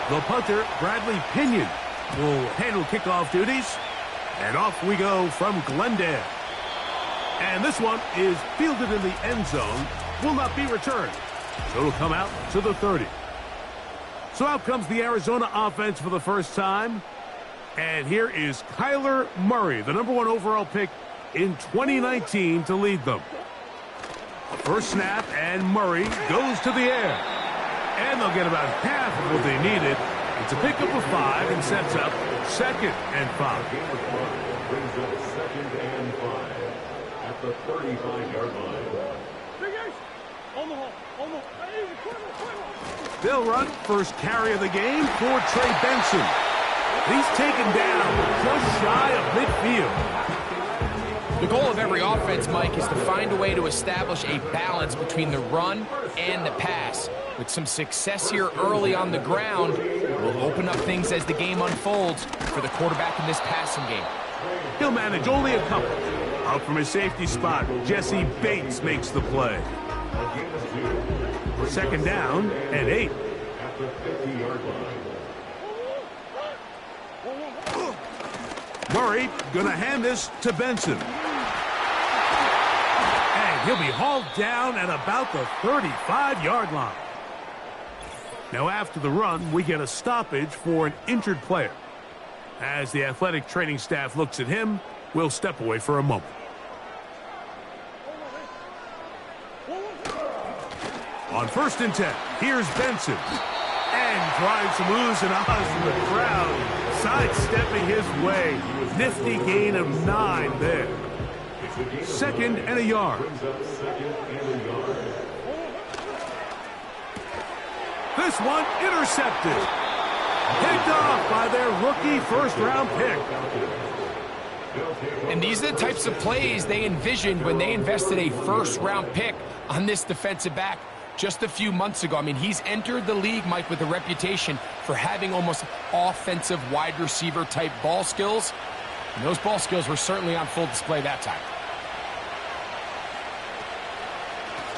The punter, Bradley Pinion, will handle kickoff duties. And off we go from Glendale. And this one is fielded in the end zone. Will not be returned. So it'll come out to the 30. So out comes the Arizona offense for the first time. And here is Kyler Murray, the #1 overall pick in 2019 to lead them. First snap, and Murray goes to the air. And they'll get about half of what they needed. It's a pickup of 5 and sets up 2nd and 5. Brings up 2nd and 5 at the 35-yard line. They'll run first carry of the game for Trey Benson. He's taken down just shy of midfield. The goal of every offense, Mike, is to find a way to establish a balance between the run and the pass. With some success here early on the ground, will open up things as the game unfolds for the quarterback in this passing game. He'll manage only a couple. Out from his safety spot, Jesse Bates makes the play. 2nd down and 8. At the 50-yard line. Murray gonna hand this to Benson. And he'll be hauled down at about the 35-yard line. Now after the run, we get a stoppage for an injured player. As the athletic training staff looks at him, we'll step away for a moment. On 1st and 10, here's Benson. And trying to lose an eye from the crowd, sidestepping his way. Nifty gain of 9 there. 2nd and a yard. This one intercepted. Picked off by their rookie first-round pick. And these are the types of plays they envisioned when they invested a first-round pick on this defensive back just a few months ago. I mean, he's entered the league, Mike, with a reputation for having almost offensive wide receiver type ball skills. And those ball skills were certainly on full display that time.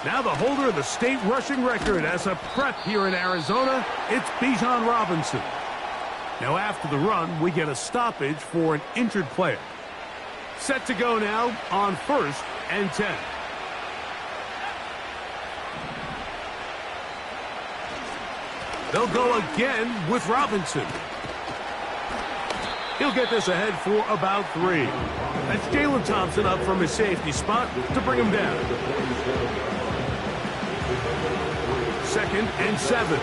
Now the holder of the state rushing record as a prep here in Arizona, it's Bijan Robinson. Now after the run, we get a stoppage for an injured player. Set to go now on 1st and 10. They'll go again with Robinson. He'll get this ahead for about 3. That's Jalen Thompson up from his safety spot to bring him down. 2nd and 7.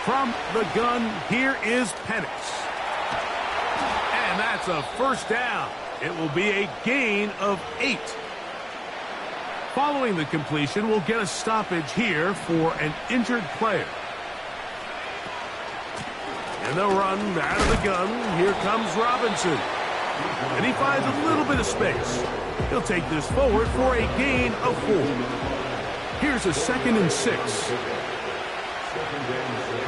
From the gun, here is Penix. And that's a first down. It will be a gain of 8. Following the completion, we'll get a stoppage here for an injured player. And they'll run out of the gun. Here comes Robinson. And he finds a little bit of space. He'll take this forward for a gain of 4. Here's a 2nd and 6.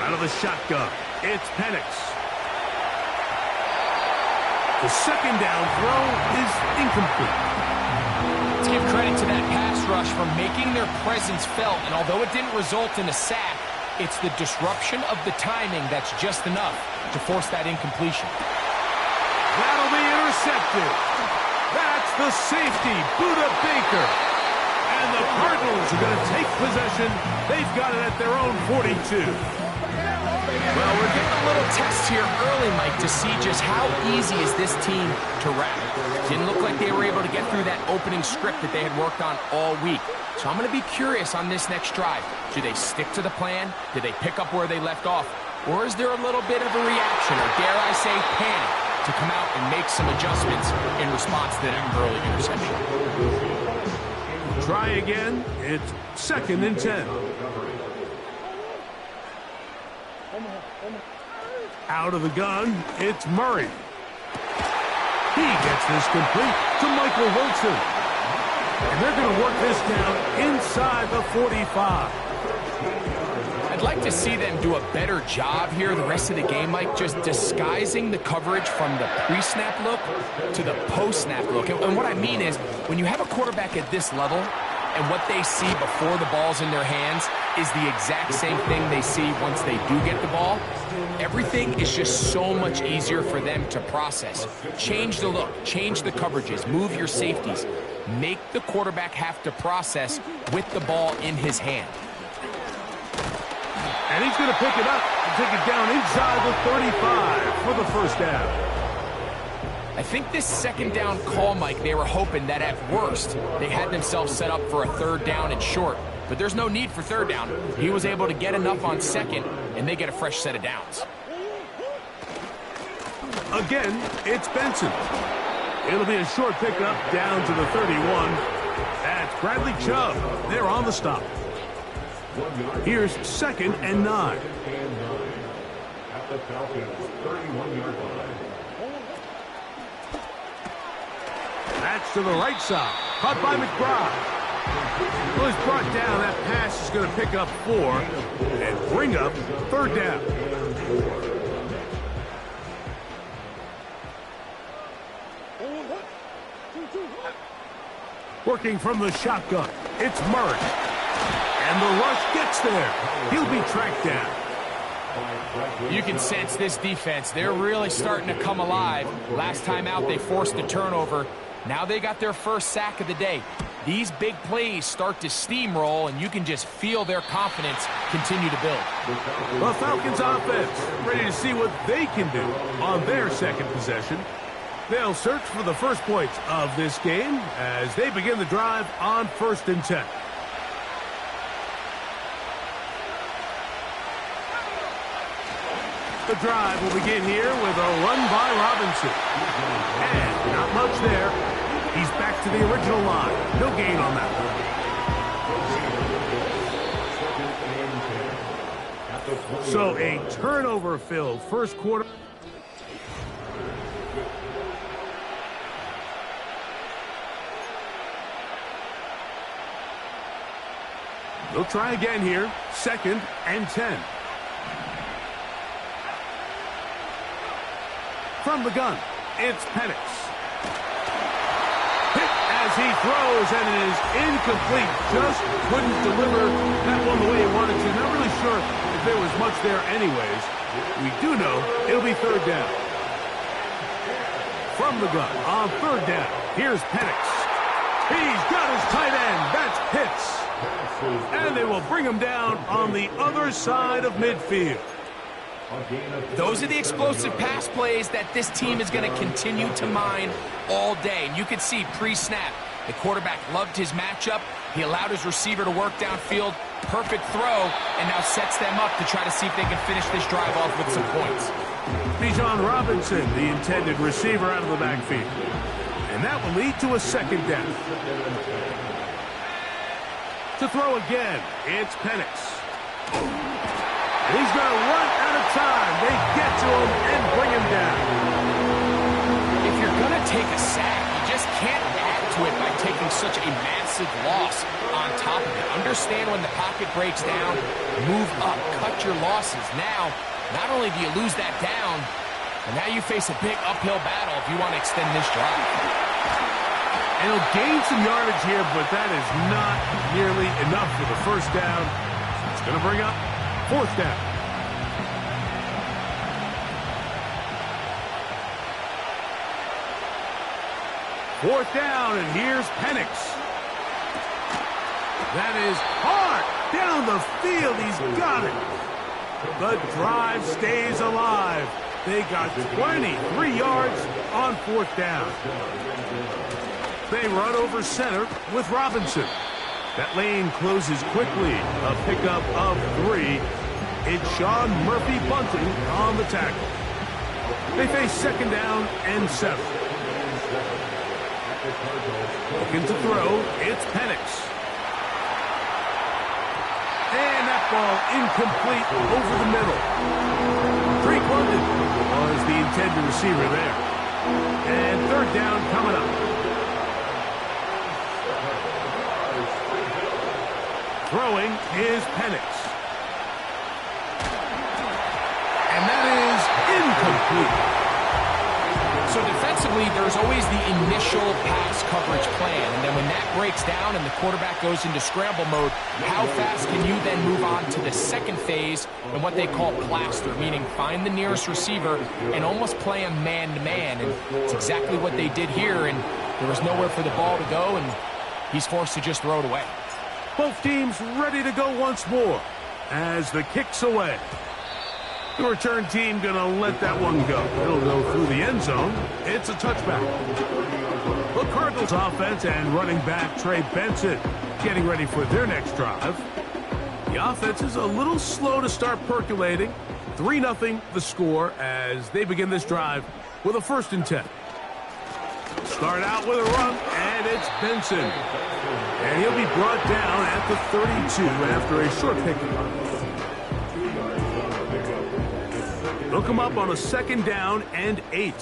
Out of the shotgun, it's Penix. The 2nd down throw is incomplete. Let's give credit to that pass rush for making their presence felt, and although it didn't result in a sack, it's the disruption of the timing that's just enough to force that incompletion. That'll be intercepted. That's the safety, Buda Baker. And the Cardinals are going to take possession. They've got it at their own 42. Well, we're getting a little test here early, Mike, to see just how easy is this team to wrap. Didn't look like they were able to get through that opening script that they had worked on all week. So I'm going to be curious on this next drive. Do they stick to the plan? Do they pick up where they left off? Or is there a little bit of a reaction, or dare I say panic, to come out and make some adjustments in response to that early interception? Try again. It's 2nd and 10. Out of the gun, it's Murray. He gets this complete to Michael Wilson. And they're going to work this down inside the 45. I'd I'd like to see them do a better job here the rest of the game, Mike, just disguising the coverage from the pre-snap look to the post-snap look. And what I mean is, when you have a quarterback at this level, and what they see before the ball's in their hands is the exact same thing they see once they do get the ball, everything is just so much easier for them to process. Change the look, change the coverages, move your safeties. Make the quarterback have to process with the ball in his hand. And he's going to pick it up and take it down inside the 35 for the first down. I think this second down call, Mike, they were hoping that at worst they had themselves set up for a third down and short. But there's no need for third down. He was able to get enough on second, and they get a fresh set of downs. Again, it's Benson. It'll be a short pickup down to the 31. That's Bradley Chubb. They're on the stop. Here's 2nd and 9. At the Falcons' 31-yard line. That's to the right side. Caught by McBride. Well, he's brought down. That pass is going to pick up 4 and bring up 3rd down. Working from the shotgun, it's Murray. And the rush gets there. He'll be tracked down. You can sense this defense. They're really starting to come alive. Last time out, they forced a turnover. Now they got their first sack of the day. These big plays start to steamroll, and you can just feel their confidence continue to build. The Falcons offense ready to see what they can do on their second possession. They'll search for the first points of this game as they begin the drive on 1st and 10. The drive will begin here with a run by Robinson. And not much there. He's back to the original line. No gain on that one. So a turnover-filled first quarter. They'll try again here. 2nd and 10. From the gun, it's Penix. Hit as he throws, and it is incomplete. Just couldn't deliver that one the way he wanted to. Not really sure if there was much there anyways. We do know it'll be 3rd down. From the gun on 3rd down, here's Penix. He's got his tight end. That's Pitts. And they will bring him down on the other side of midfield. Those are the explosive pass plays that this team is going to continue to mine all day. And you can see pre-snap, the quarterback loved his matchup. He allowed his receiver to work downfield. Perfect throw, and now sets them up to try to see if they can finish this drive off with some points. Bijan Robinson, the intended receiver, out of the backfield. And that will lead to a 2nd down. To throw again, it's Penix. And he's going to run out of time. They get to him and bring him down. If you're going to take a sack, you just can't add to it by taking such a massive loss on top of it. Understand when the pocket breaks down, move up, cut your losses. Now, not only do you lose that down, but now you face a big uphill battle if you want to extend this drive. And he'll gain some yardage here, but that is not nearly enough for the first down. It's going to bring up 4th down. Fourth down, and here's Penix. That is hard down the field. He's got it. The drive stays alive. They got 23 yards on 4th down. They run over center with Robinson. That lane closes quickly. A pickup of 3. It's Sean Murphy Bunting on the tackle. They face 2nd down and 7. Looking to throw, it's Penix. And that ball incomplete over the middle. Drake London was the intended receiver there. And 3rd down coming up. Throwing is Penix. complete. So defensively, there's always the initial pass coverage plan, and then when that breaks down and the quarterback goes into scramble mode, how fast can you then move on to the second phase and what they call plaster, meaning find the nearest receiver and almost play him man-to-man, and it's exactly what they did here, and there was nowhere for the ball to go, and he's forced to just throw it away. Both teams ready to go once more as the kick's away. The return team going to let that one go. It'll go through the end zone. It's a touchback. The Cardinals offense and running back Trey Benson getting ready for their next drive. The offense is a little slow to start percolating. 3-0 the score as they begin this drive with a 1st and 10. Start out with a run, and it's Benson. And he'll be brought down at the 32 after a short pickup. They'll come up on a 2nd down and 8.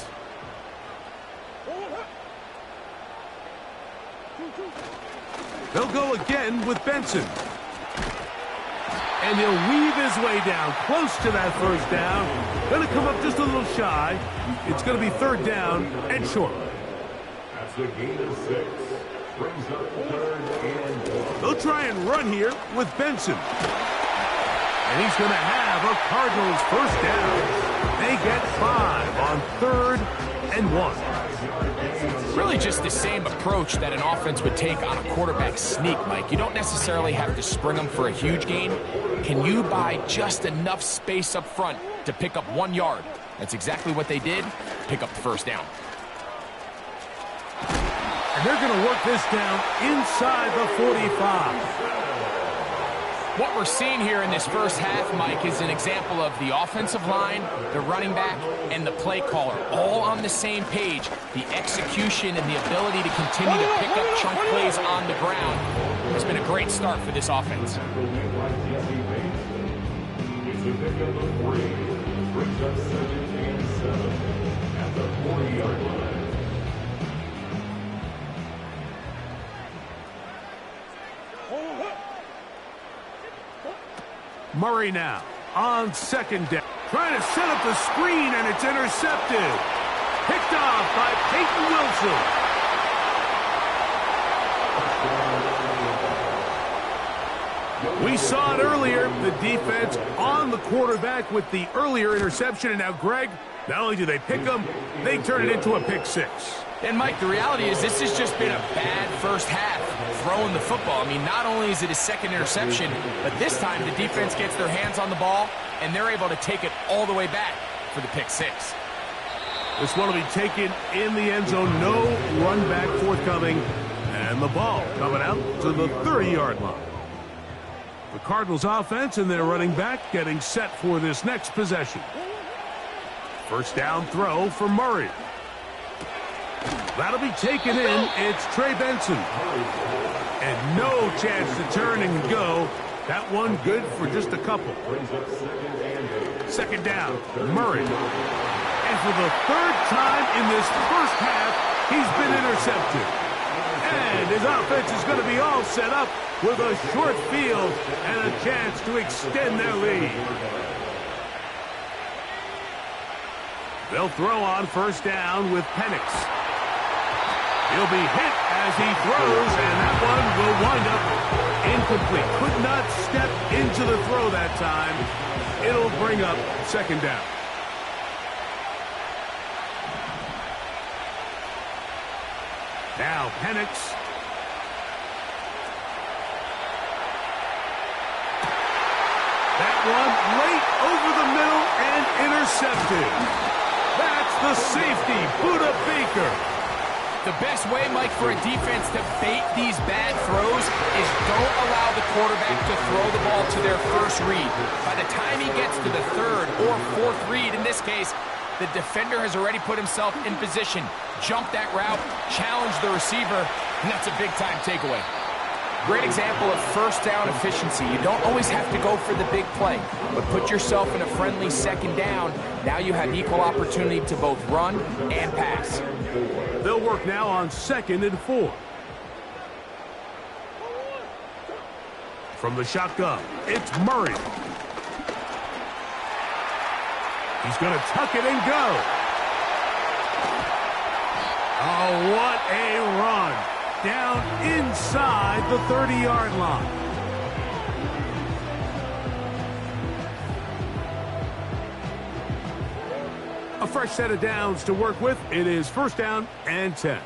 They'll go again with Benson. And he'll weave his way down close to that 1st down. Going to come up just a little shy. It's going to be 3rd down and short. That's a gain of 6. Brings up 3rd and 1. They'll try and run here with Benson. And he's going to have a Cardinals 1st down. They get 5 on 3rd and 1. Really just the same approach that an offense would take on a quarterback sneak, Mike. You don't necessarily have to spring them for a huge gain. Can you buy just enough space up front to pick up 1 yard? That's exactly what they did. Pick up the 1st down. And they're going to work this down inside the 45. What we're seeing here in this first half, Mike, is an example of the offensive line, the running back, and the play caller all on the same page. The execution and the ability to continue to pick up chunk plays on the ground has been a great start for this offense. It's a pick up of 3. Brings up 2nd and 7 at the 40-yard line. Murray now on 2nd down. Trying to set up the screen, and it's intercepted. Picked off by Peyton Wilson. We saw it earlier, the defense on the quarterback with the earlier interception, and now, Greg, not only do they pick them, they turn it into a pick 6. And, Mike, the reality is this has just been a bad first half throwing the football. I mean, not only is it a 2nd interception, but this time the defense gets their hands on the ball, and they're able to take it all the way back for the pick 6. This one will be taken in the end zone. No run back forthcoming, and the ball coming out to the 30-yard line. The Cardinals offense and their running back getting set for this next possession. 1st down throw for Murray. That'll be taken in. It's Trey Benson. And no chance to turn and go. That one good for just a couple. 2nd down, Murray. And for the 3rd time in this first half, he's been intercepted. And his offense is going to be all set up with a short field and a chance to extend their lead. They'll throw on 1st down with Penix. He'll be hit as he throws, and that one will wind up incomplete. Could not step into the throw that time. It'll bring up 2nd down. Now Penix. That one late over the middle and intercepted. That's the safety, Budda Baker. The best way, Mike, for a defense to bait these bad throws is don't allow the quarterback to throw the ball to their first read. By the time he gets to the 3rd or 4th read, in this case, the defender has already put himself in position, jump that route, challenge the receiver, and that's a big-time takeaway. Great example of 1st down efficiency. You don't always have to go for the big play, but put yourself in a friendly 2nd down. Now you have equal opportunity to both run and pass. They'll work now on 2nd and 4. From the shotgun, it's Murray. He's going to tuck it and go. Oh, what a run. Down inside the 30-yard line. A fresh set of downs to work with. It is 1st down and 10.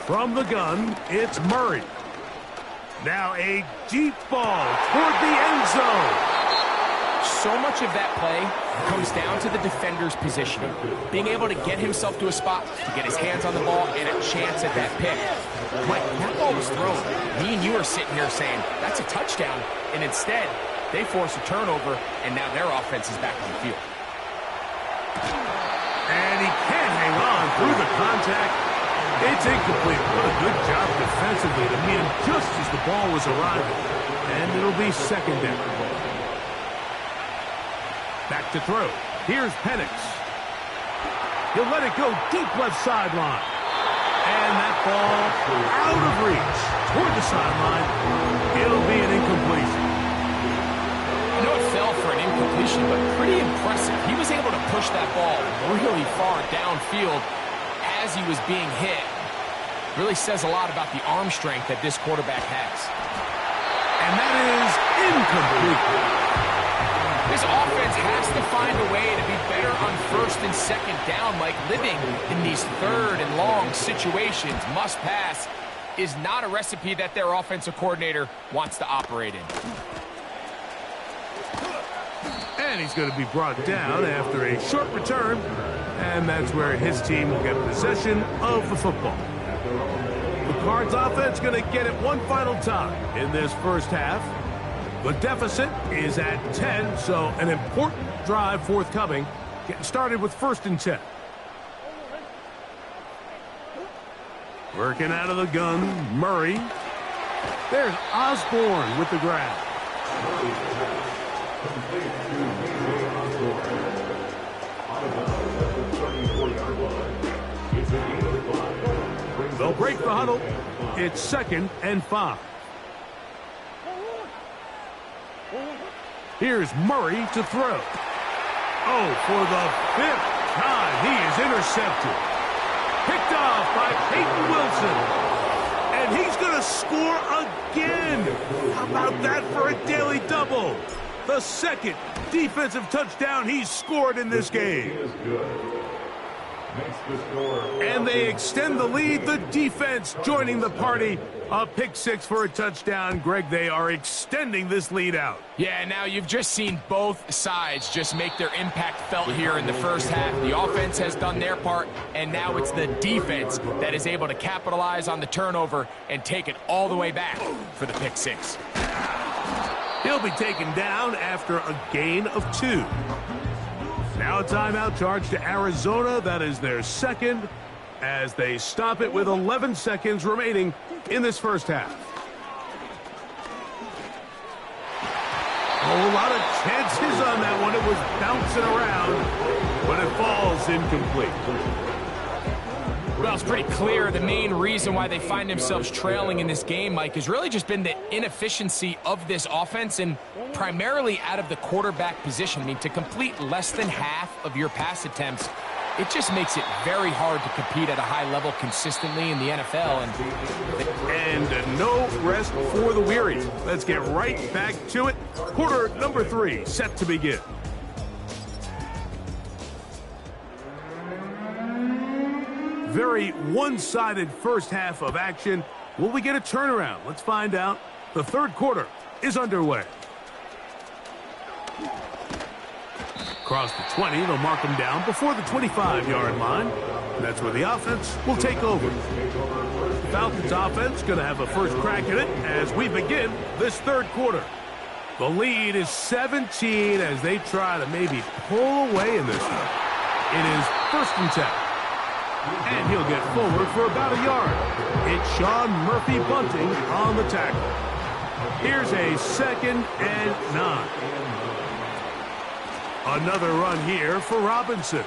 From the gun, it's Murray. Now a deep ball toward the end zone. So much of that play comes down to the defender's positioning. Being able to get himself to a spot, to get his hands on the ball, and a chance at that pick. Mike, that ball was thrown. Me and you are sitting here saying, that's a touchdown. And instead, they force a turnover, and now their offense is back on the field. And he can't hang on through the contact. It's incomplete. What a good job defensively to meet him just as the ball was arriving. And it'll be 2nd down. Back to throw. Here's Penix. He'll let it go deep left sideline. And that ball out of reach toward the sideline. It'll be an incompletion. I know it fell for an incompletion, but pretty impressive. He was able to push that ball really far downfield as he was being hit. Really says a lot about the arm strength that this quarterback has. And that is incomplete. This offense has to find a way to be better on 1st and 2nd down, like living in these 3rd and long situations. Must pass is not a recipe that their offensive coordinator wants to operate in. And he's going to be brought down after a short return. And that's where his team will get possession of the football. The Cards offense going to get it one final time in this 1st half. The deficit is at 10, so an important drive forthcoming. Getting started with 1st and 10. Working out of the gun, Murray. There's Osborne with the grab. They'll break the huddle. It's 2nd and 5. Here's Murray to throw. Oh, for the 5th time, he is intercepted. Picked off by Peyton Wilson. And he's going to score again. How about that for a daily double? The 2nd defensive touchdown he's scored in this game. And they extend the lead. The defense joining the party. A pick 6 for a touchdown. Greg, they are extending this lead out. Yeah, now you've just seen both sides just make their impact felt here in the 1st half. The offense has done their part, and now it's the defense that is able to capitalize on the turnover and take it all the way back for the pick 6. He'll be taken down after a gain of 2. Now a timeout charge to Arizona. That is their 2nd as they stop it with 11 seconds remaining in this 1st half. Oh, a lot of chances on that one. It was bouncing around, but it falls incomplete. Well, it's pretty clear the main reason why they find themselves trailing in this game, Mike, has really just been the inefficiency of this offense and primarily out of the quarterback position. I mean, to complete less than half of your pass attempts, it just makes it very hard to compete at a high level consistently in the NFL. And no rest for the weary. Let's get right back to it. Quarter number 3 set to begin. Very one-sided 1st half of action. Will we get a turnaround? Let's find out. The 3rd quarter is underway. Across the 20, they'll mark him down before the 25-yard line. That's where the offense will take over. Falcons offense going to have a first crack at it as we begin this 3rd quarter. The lead is 17 as they try to maybe pull away in this one. It is 1st and 10. And he'll get forward for about a yard. It's Sean Murphy Bunting on the tackle. Here's a 2nd and 9. Another run here for Robinson.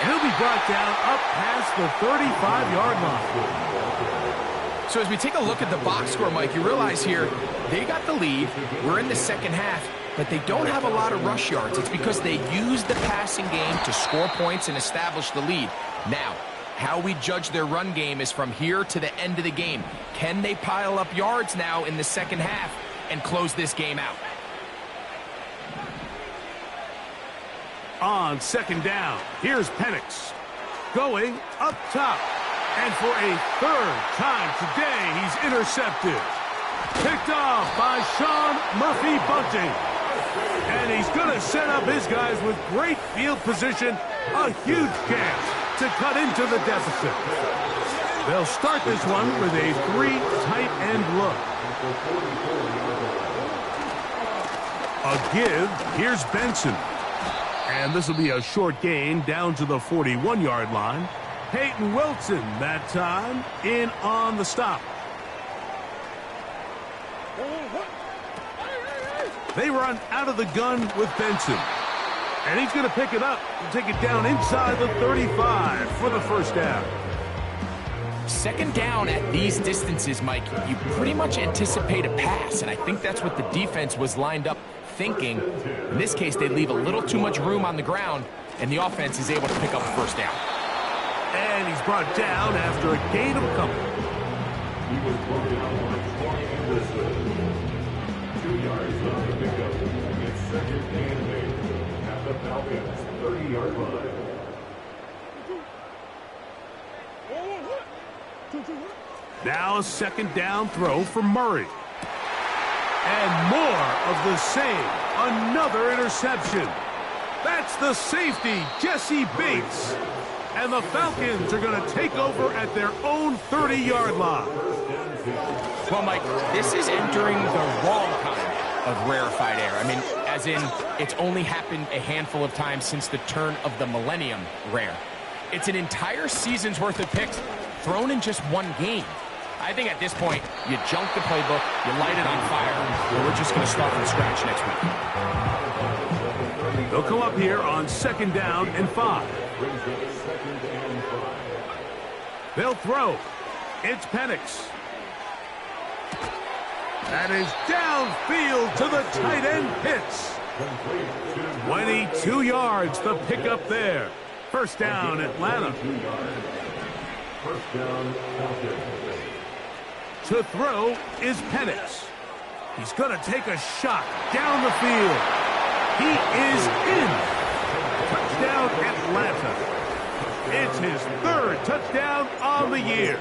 And he'll be brought down up past the 35-yard line. So as we take a look at the box score, Mike, you realize here they got the lead. We're in the second half, but they don't have a lot of rush yards. It's because they used the passing game to score points and establish the lead. Now, how we judge their run game is from here to the end of the game. Can they pile up yards now in the second half and close this game out? On second down, here's Penix going up top. And for a third time today, he's intercepted. Picked off by Sean Murphy-Bunting. And he's going to set up his guys with great field position. A huge chance to cut into the deficit. They'll start this one with a 3 tight end look. A give. Here's Benson. And this will be a short gain down to the 41-yard line. Peyton Wilson that time in on the stop. They run out of the gun with Benson. And he's going to pick it up and take it down inside the 35 for the first down. Second down at these distances, Mike, you pretty much anticipate a pass, and I think that's what the defense was lined up thinking. In this case, they leave a little too much room on the ground, and the offense is able to pick up a first down. And he's brought down after a gain of a couple. He was brought down by 2 yards on the pickup. It's second and 8 at the Falcons' 30-yard line. Now a second down throw for Murray. And more of the same. Another interception. That's the safety, Jesse Bates. And the Falcons are going to take over at their own 30-yard line. Well, Mike, this is entering the wrong kind of rarefied air. I mean, as in, it's only happened a handful of times since the turn of the millennium rare. It's an entire season's worth of picks thrown in just one game. I think at this point, you junk the playbook, you light it on fire, and we're just going to start from scratch next week. They'll come up here on second down and 5. They'll throw. It's Penix. That is downfield to the tight end Pitts. 22 yards, the pickup there. First down, Atlanta. First down, Falcons. To throw is Penix. He's going to take a shot down the field. He is in. Touchdown, Atlanta. It's his third touchdown on the year.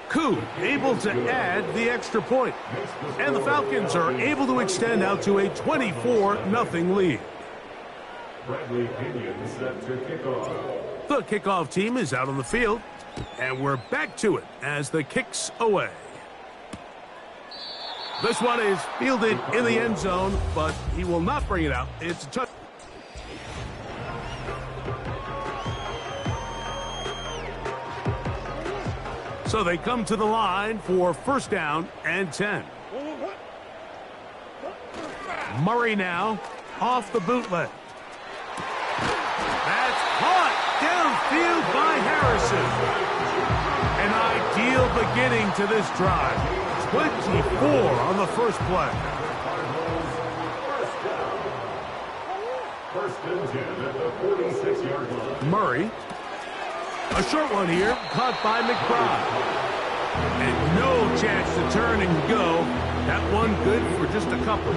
Koo able to add the extra point. And the Falcons are able to extend out to a 24-0 lead. Bradley Pinion set to kick off. The kickoff team is out on the field. And we're back to it as the kick's away. This one is fielded in the end zone, but he will not bring it out. It's a touch. So they come to the line for first down and 10. Murray now off the bootleg. That's caught downfield by Harrison. An ideal beginning to this drive. 24 on the first play. First and 10 at the 46-yard line. Murray. A short one here, caught by McBride. And no chance to turn and go. That one good for just a couple.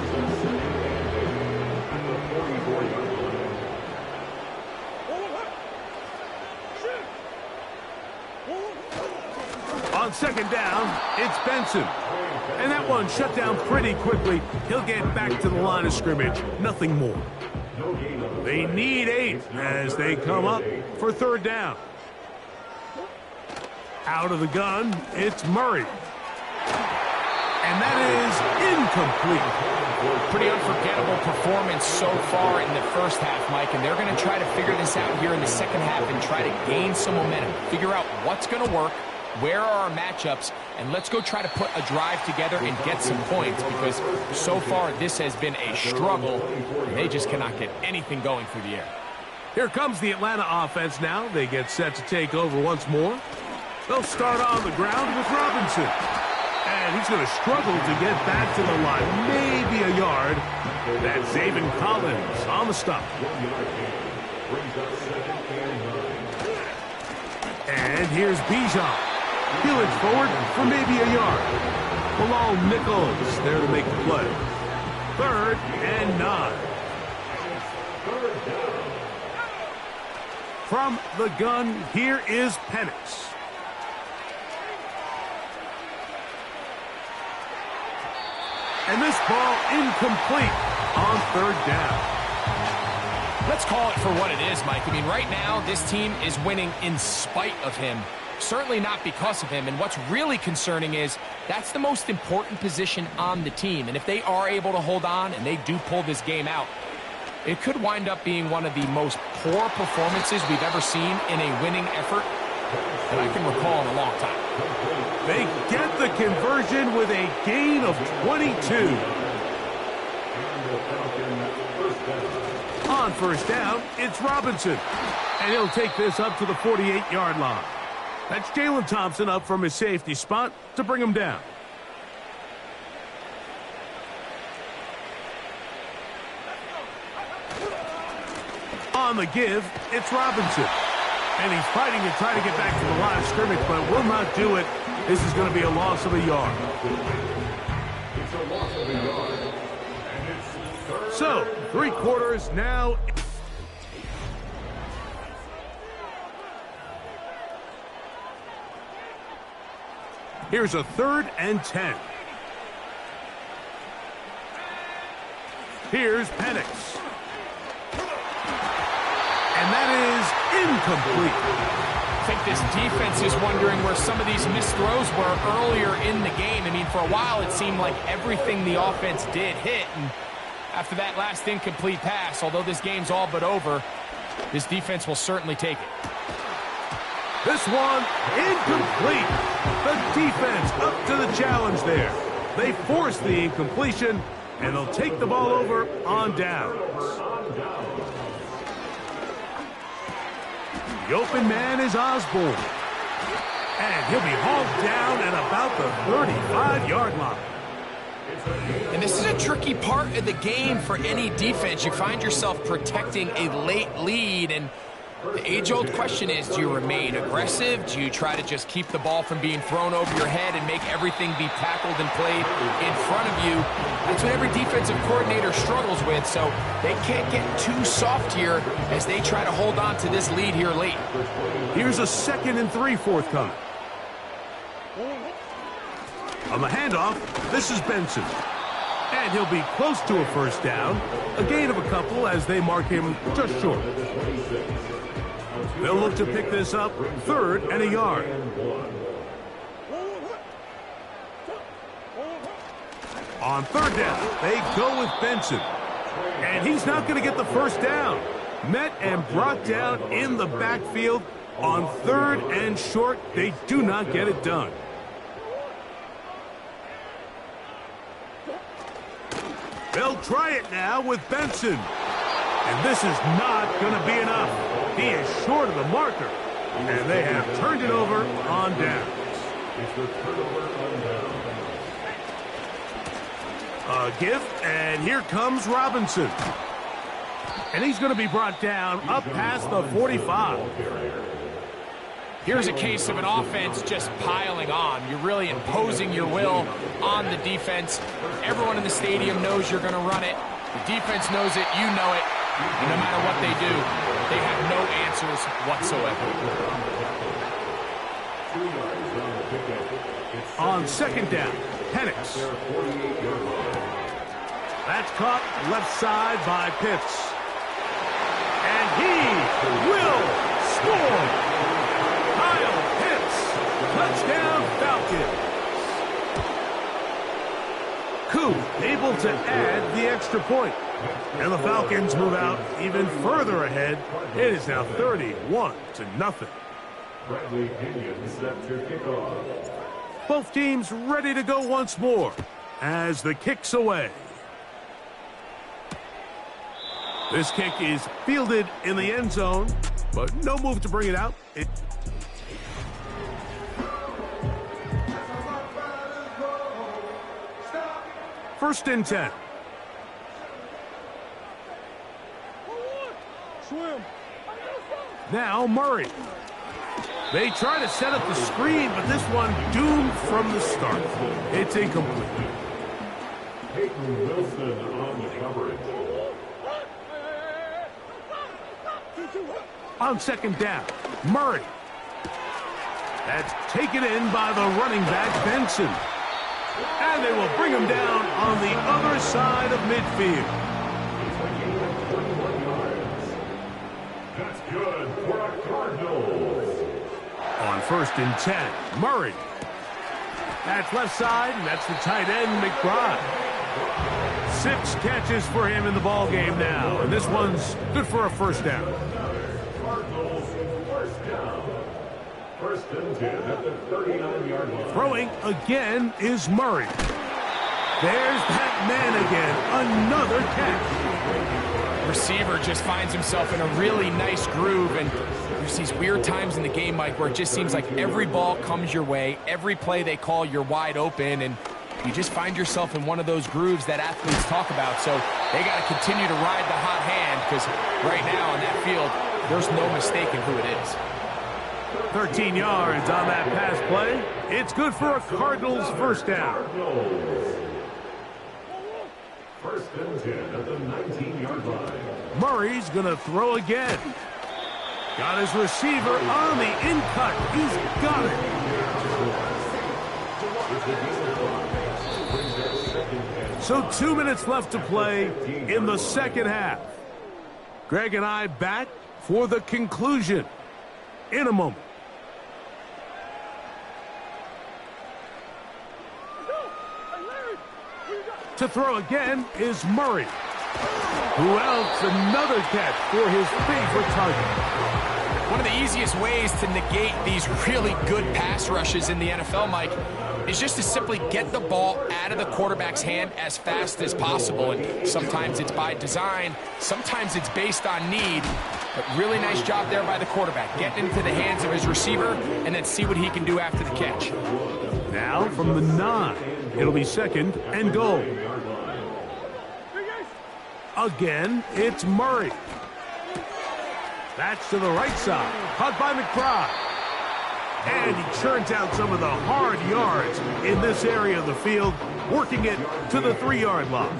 On second down, it's Benson. And that one shut down pretty quickly. He'll get back to the line of scrimmage. Nothing more. They need 8 as they come up for third down. Out of the gun, it's Murray. And that is incomplete. Pretty unforgettable performance so far in the first half, Mike, and they're going to try to figure this out here in the second half and try to gain some momentum, figure out what's going to work, where are our matchups, and let's go try to put a drive together and get some points, because so far this has been a struggle, and they just cannot get anything going through the air. Here comes the Atlanta offense now. They get set to take over once more. They'll start on the ground with Robinson. And he's going to struggle to get back to the line. Maybe a yard. That's Zaven Collins on the stop. And here's Bijan. Peeling forward for maybe a yard. Bilal Nichols there to make the play. 3rd and 9. From the gun, here is Penix. And this ball incomplete on 3rd down. Let's call it for what it is, Mike. I mean, right now, this team is winning in spite of him. Certainly not because of him. And what's really concerning is that's the most important position on the team. And if they are able to hold on and they do pull this game out, it could wind up being one of the most poor performances we've ever seen in a winning effort that I can recall in a long time. They get the conversion with a gain of 22. On 1st down, it's Robinson. And he'll take this up to the 48-yard line. That's Jalen Thompson up from his safety spot to bring him down. On the give, it's Robinson. And he's fighting to try to get back to the line of scrimmage, but will not do it. This is going to be a loss of a yard. It's a loss of a yard. And it's 3rd. So, 3 quarters now. Here's a 3rd and 10. Here's Penix. And that is incomplete. I think this defense is wondering where some of these missed throws were earlier in the game. I mean, for a while it seemed like everything the offense did hit, and after that last incomplete pass, although this game's all but over, this defense will certainly take it. This one incomplete. The defense up to the challenge there. They force the incompletion, and they'll take the ball over on downs. The open man is Osborne. And he'll be hauled down at about the 35-yard line. And this is a tricky part of the game for any defense. You find yourself protecting a late lead, and the age-old question is, do you remain aggressive? Do you try to just keep the ball from being thrown over your head and make everything be tackled and played in front of you? That's what every defensive coordinator struggles with, so they can't get too soft here as they try to hold on to this lead here late. Here's a 2nd and 3 forthcoming. On the handoff, this is Benson. And he'll be close to a 1st down. A gain of a couple as they mark him just short. They'll look to pick this up 3rd and a yard. On 3rd down, they go with Benson. And he's not going to get the 1st down. Met and brought down in the backfield. On 3rd and short, they do not get it done. They'll try it now with Benson. And this is not going to be enough. He is short of the marker. And they have turned it over on downs. It's the turnover on down. A gift, and here comes Robinson. And he's going to be brought down up past the 45. Here's a case of an offense just piling on. You're really imposing your will on the defense. Everyone in the stadium knows you're going to run it. The defense knows it, you know it. And no matter what they do, they have no answers whatsoever. On 2nd down, Penix. That's caught left side by Pitts. And he will score. Kyle Pitts, touchdown Falcons. Coup able to add the extra point. And the Falcons move out even further ahead. It is now 31-0. Bradley Pinion set to kick off. Both teams ready to go once more as the kick's away. This kick is fielded in the end zone, but no move to bring it out. First and 10. Now Murray. They try to set up the screen, but this one doomed from the start. It's incomplete. Peyton Wilson on the coverage. On second down, Murray. That's taken in by the running back, Benson. And they will bring him down on the other side of midfield. That's good for the Cardinals. On first and 10, Murray. That's left side, and that's the tight end, McBride. 6 catches for him in the ball game now, and this one's good for a first down. Cardinals first down. First and 10 at the 39-yard line. Throwing again is Murray. There's that man again, another catch. Receiver just finds himself in a really nice groove, and there's these weird times in the game, Mike, where it just seems like every ball comes your way, every play they call, you're wide open, and you just find yourself in one of those grooves that athletes talk about. So they got to continue to ride the hot hand, because right now on that field, there's no mistaking who it is. 13 yards on that pass play. It's good for a Cardinals first down. First and 10 at the 19-yard line. Murray's going to throw again. Got his receiver on the in-cut. He's got it. So 2 minutes left to play in the second half. Greg and I back for the conclusion in a moment. To throw again is Murray. Who else? Another catch for his favorite target. One of the easiest ways to negate these really good pass rushes in the NFL, Mike, is just to simply get the ball out of the quarterback's hand as fast as possible. And sometimes it's by design, sometimes it's based on need. But really nice job there by the quarterback, getting into the hands of his receiver and then see what he can do after the catch. Now from the 9, it'll be second and goal. Again, it's Murray. That's to the right side, caught by McBride. And he churns out some of the hard yards in this area of the field, working it to the 3-yard line.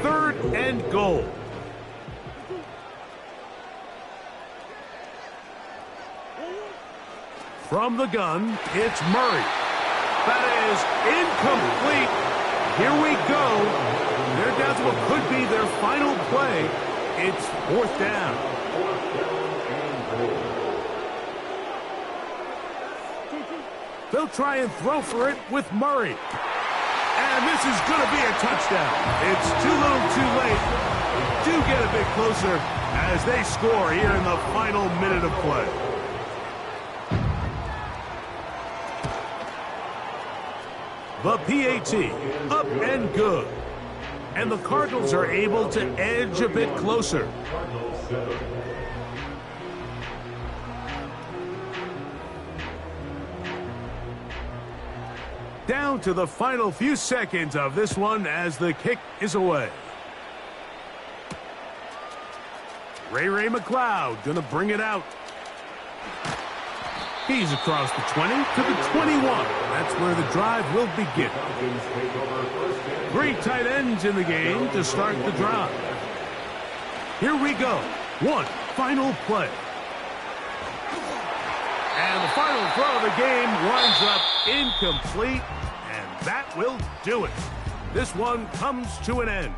Third and goal. From the gun, it's Murray. That is incomplete. Here we go. They're down to what could be their final play. It's fourth down. They'll try and throw for it with Murray. And this is going to be a touchdown. It's too little too late. Do get a bit closer as they score here in the final minute of play. The PAT, up and good. And the Cardinals are able to edge a bit closer. Down to the final few seconds of this one as the kick is away. Ray McLeod gonna bring it out. He's across the 20 to the 21. That's where the drive will begin. 3 tight ends in the game to start the drive. Here we go. One final play. And the final throw of the game winds up incomplete, and that will do it. This one comes to an end.